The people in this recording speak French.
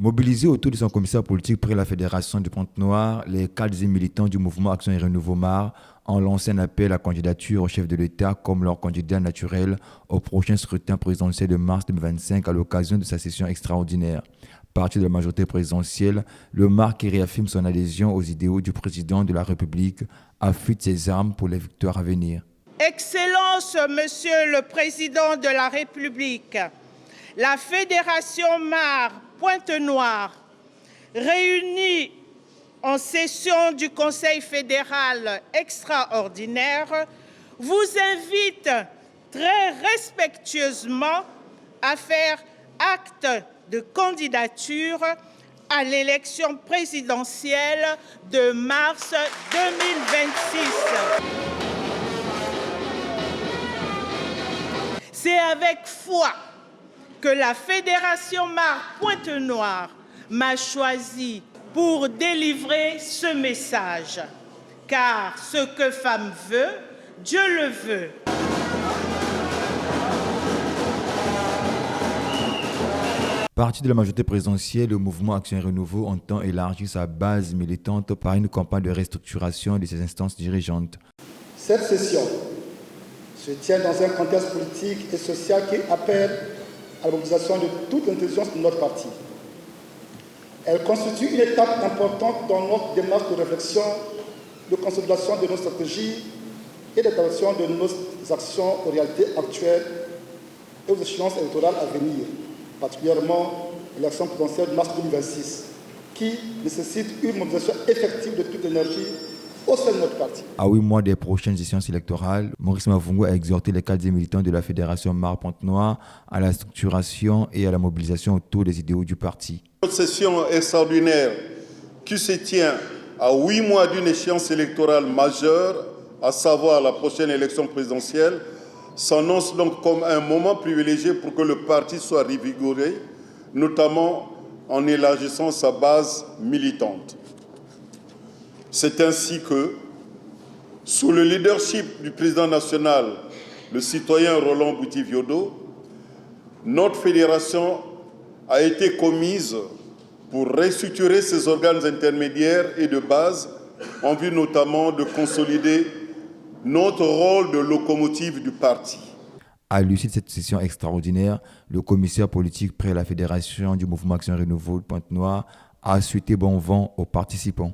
Mobilisés autour de son commissaire politique près la Fédération du Pointe-Noire, les cadres et militants du mouvement Action et Renouveau MAR ont lancé un appel à candidature au chef de l'État comme leur candidat naturel au prochain scrutin présidentiel de mars 2025 à l'occasion de sa session extraordinaire. Parti de la majorité présidentielle, le MAR qui réaffirme son adhésion aux idéaux du président de la République affûte ses armes pour les victoires à venir. Excellence, Monsieur le Président de la République, la Fédération MAR Pointe-Noire, réunie en session du Conseil fédéral extraordinaire, vous invite très respectueusement à faire acte de candidature à l'élection présidentielle de mars 2026. C'est avec foi que la Fédération MAR Pointe-Noire m'a choisi pour délivrer ce message. Car ce que femme veut, Dieu le veut. Parti de la majorité présidentielle, le mouvement Action et Renouveau entend élargir sa base militante par une campagne de restructuration de ses instances dirigeantes. Cette session se tient dans un contexte politique et social qui appelle à la mobilisation de toute l'intelligence de notre parti. Elle constitue une étape importante dans notre démarche de réflexion, de consolidation de nos stratégies et d'adaptation de nos actions aux réalités actuelles et aux échéances électorales à venir, particulièrement l'élection présidentielle de mars 2026, qui nécessite une mobilisation effective de toute l'énergie au sein de notre parti. À 8 mois des prochaines échéances électorales, Maurice Mavungo a exhorté les cadres et militants de la Fédération MAR Pointe-Noire à la structuration et à la mobilisation autour des idéaux du parti. Notre session extraordinaire qui se tient à 8 mois d'une échéance électorale majeure, à savoir la prochaine élection présidentielle, s'annonce donc comme un moment privilégié pour que le parti soit revigoré, notamment en élargissant sa base militante. C'est ainsi que, sous le leadership du président national, le citoyen Roland Bouty-Viodo, notre fédération a été commise pour restructurer ses organes intermédiaires et de base, en vue notamment de consolider notre rôle de locomotive du parti. À l'issue de cette session extraordinaire, le commissaire politique près la Fédération du mouvement Action et Renouveau Pointe-Noire a souhaité bon vent aux participants.